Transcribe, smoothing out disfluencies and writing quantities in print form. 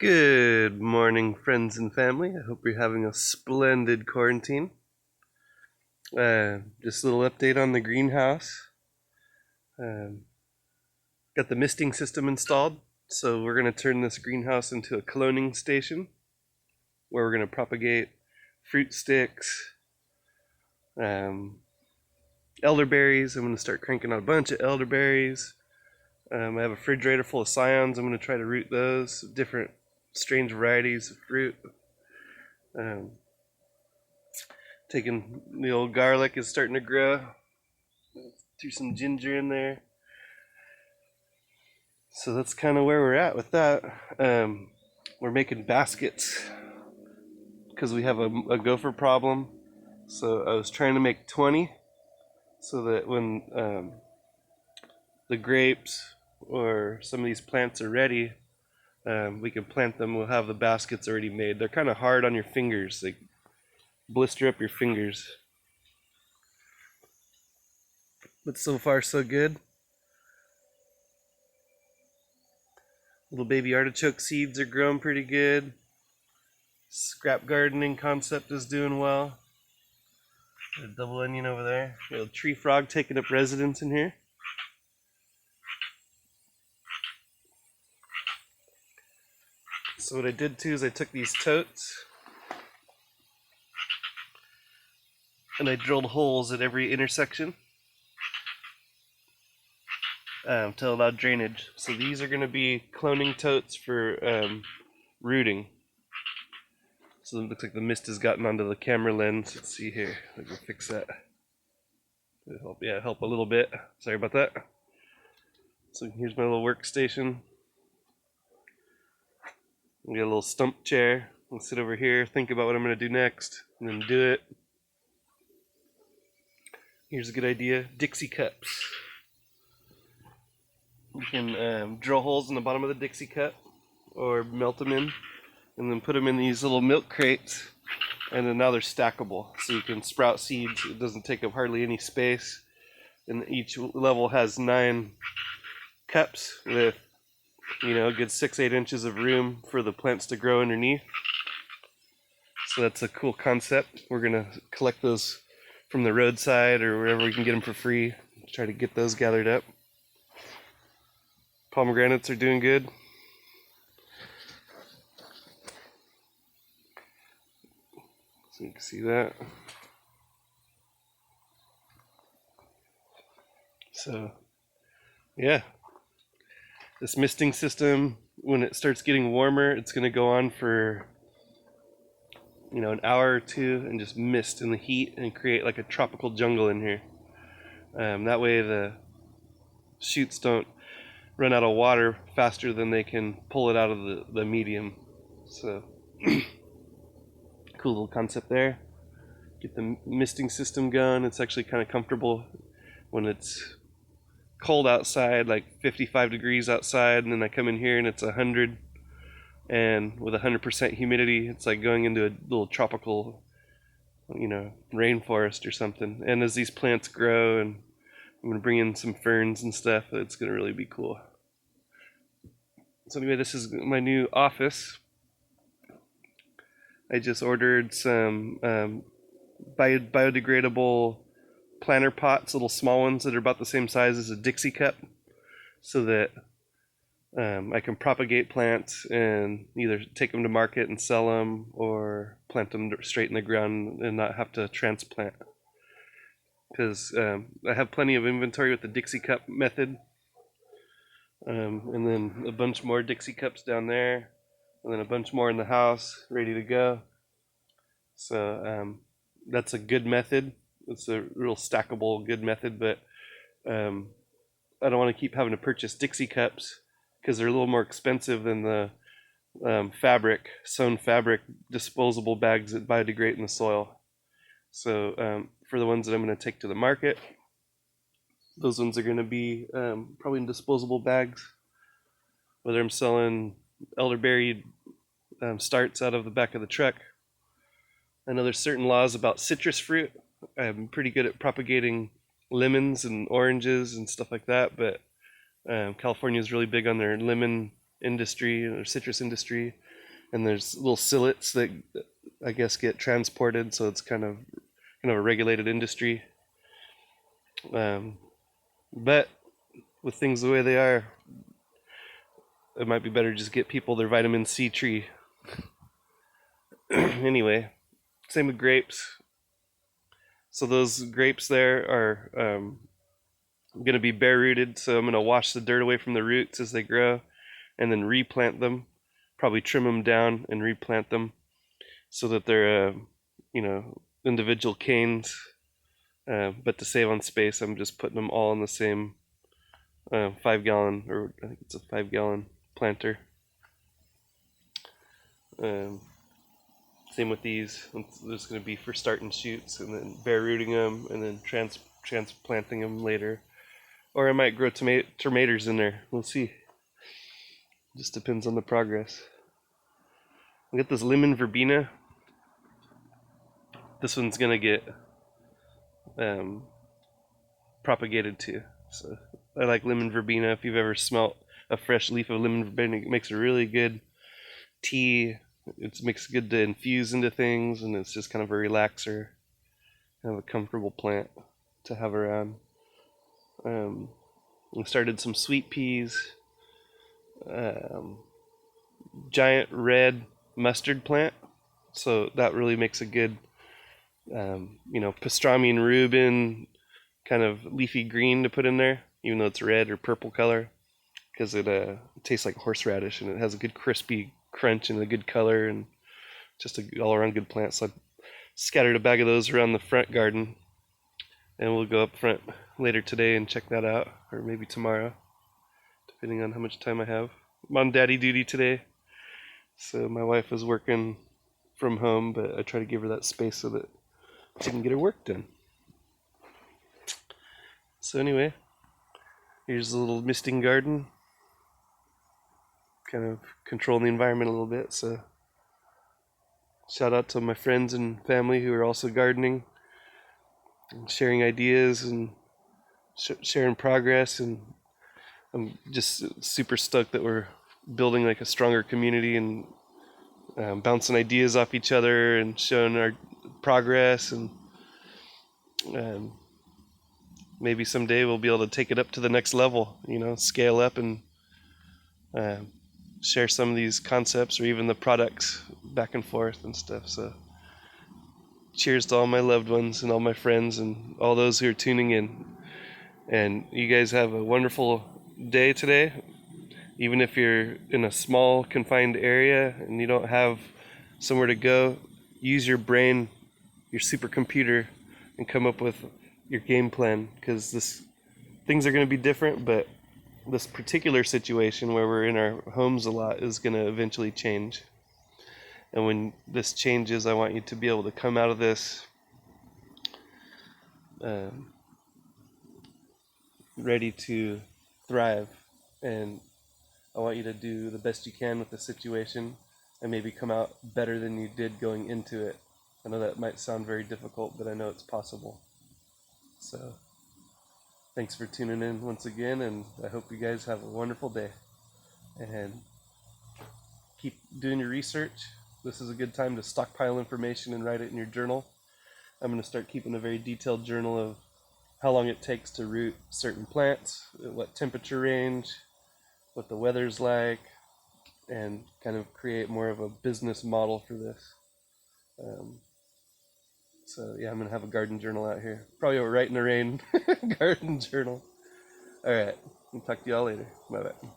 Good morning, friends and family. I hope you're having a splendid quarantine. Just a little update on the greenhouse. Um, got the misting system installed, so we're going to turn this greenhouse into a cloning station where we're going to propagate fruit sticks, um, elderberries. I'm going to start cranking out a bunch of elderberries. I have a refrigerator full of scions. I'm going to try to root those, different strange varieties of fruit. Um, Taking the old garlic is starting to grow. Threw some ginger in there. So that's kind of where we're at with that. We're making baskets because we have a gopher problem. So I was trying to make 20 so that when the grapes or some of these plants are ready, we can plant them. We'll have the baskets already made. They're kind of hard on your fingers. They blister up your fingers. But so far, so good. Little baby artichoke seeds are growing pretty good. Scrap gardening concept is doing well. A double onion over there. We have a tree frog taking up residence in here. So what I did too is I took these totes and I drilled holes at every intersection to allow drainage. So these are going to be cloning totes for rooting. So it looks like the mist has gotten onto the camera lens. Let's see here. I can fix that. It'll help a little bit. Sorry about that. So here's my little workstation. I got a little stump chair. I'll sit over here, think about what I'm going to do next, and then do it. Here's a good idea. Dixie cups. You can drill holes in the bottom of the Dixie cup or melt them in and then put them in these little milk crates, and then now they're stackable. So you can sprout seeds. It doesn't take up hardly any space. And each level has 9 cups with, a good 6-8 inches of room for the plants to grow underneath. So that's a cool concept. We're going to collect those from the roadside or wherever we can get them for free. Try to get those gathered up. Pomegranates are doing good. So you can see that. So, yeah. This misting system, when it starts getting warmer, it's going to go on for, an hour or two and just mist in the heat and create like a tropical jungle in here. That way the shoots don't run out of water faster than they can pull it out of the medium. So, cool little concept there. Get the misting system going. It's actually kind of comfortable when it's cold outside, like 55 degrees outside, and then I come in here and it's 100, and with 100% humidity, it's like going into a little tropical, rainforest or something. And as these plants grow, and I'm gonna bring in some ferns and stuff, it's gonna really be cool. So anyway, this is my new office. I just ordered some biodegradable planter pots, little small ones that are about the same size as a Dixie cup, so that I can propagate plants and either take them to market and sell them or plant them straight in the ground and not have to transplant. Because I have plenty of inventory with the Dixie cup method. And then a bunch more Dixie cups down there, and then a bunch more in the house ready to go. So that's a good method. It's a real stackable good method, but I don't want to keep having to purchase Dixie cups because they're a little more expensive than the sewn fabric disposable bags that biodegrade in the soil. So for the ones that I'm going to take to the market, those ones are going to be probably in disposable bags. Whether I'm selling elderberry starts out of the back of the truck. I know there's certain laws about citrus fruit. I'm pretty good at propagating lemons and oranges and stuff like that, but California is really big on their lemon industry or citrus industry. and there's little sillets that I guess get transported, so it's kind of a regulated industry. Um, but with things the way they are, it might be better to just get people their vitamin C tree. Anyway, same with grapes. So those grapes there are going to be bare rooted. So I'm going to wash the dirt away from the roots as they grow, and then replant them. Probably trim them down and replant them so that they're individual canes. But to save on space, I'm just putting them all in the same 5 gallon, or I think it's a 5 gallon planter. Um, Same with these. There's going to be for starting shoots, and then bare rooting them, and then transplanting them later. Or I might grow tomatoes in there. We'll see. Just depends on the progress. I got this lemon verbena. This one's going to get propagated too. So I like lemon verbena. If you've ever smelt a fresh leaf of lemon verbena, it makes a really good tea. It makes good to infuse into things, and it's just kind of a relaxer, kind of a comfortable plant to have around. I started some sweet peas, giant red mustard plant, so that really makes a good, pastrami and Reuben kind of leafy green to put in there, even though it's red or purple color, because it tastes like horseradish, and it has a good crispy crunch and a good color, and just a all around good plant. So I scattered a bag of those around the front garden, and we'll go up front later today and check that out, or maybe tomorrow, depending on how much time I have. I'm on daddy duty today, so my wife is working from home, but I try to give her that space so that she can get her work done. So anyway, here's a little misting garden, kind of controlling the environment a little bit. So shout out to my friends and family who are also gardening, and sharing ideas and sharing progress, and I'm just super stoked that we're building like a stronger community, and bouncing ideas off each other and showing our progress, and maybe someday we'll be able to take it up to the next level, scale up and share some of these concepts or even the products back and forth and stuff. So cheers to all my loved ones and all my friends and all those who are tuning in. And you guys have a wonderful day today. Even if you're in a small confined area and you don't have somewhere to go, use your brain, your supercomputer, and come up with your game plan, because things are going to be different, but this particular situation where we're in our homes a lot is going to eventually change. And when this changes, I want you to be able to come out of this ready to thrive, and I want you to do the best you can with the situation and maybe come out better than you did going into it. I know that might sound very difficult, but I know it's possible. So thanks for tuning in once again, and I hope you guys have a wonderful day. And keep doing your research. This is a good time to stockpile information and write it in your journal. I'm going to start keeping a very detailed journal of how long it takes to root certain plants, what temperature range, what the weather's like, and kind of create more of a business model for this. So yeah, I'm going to have a garden journal out here. Probably a right in the rain garden journal. All right, I'll talk to y'all later. Bye-bye.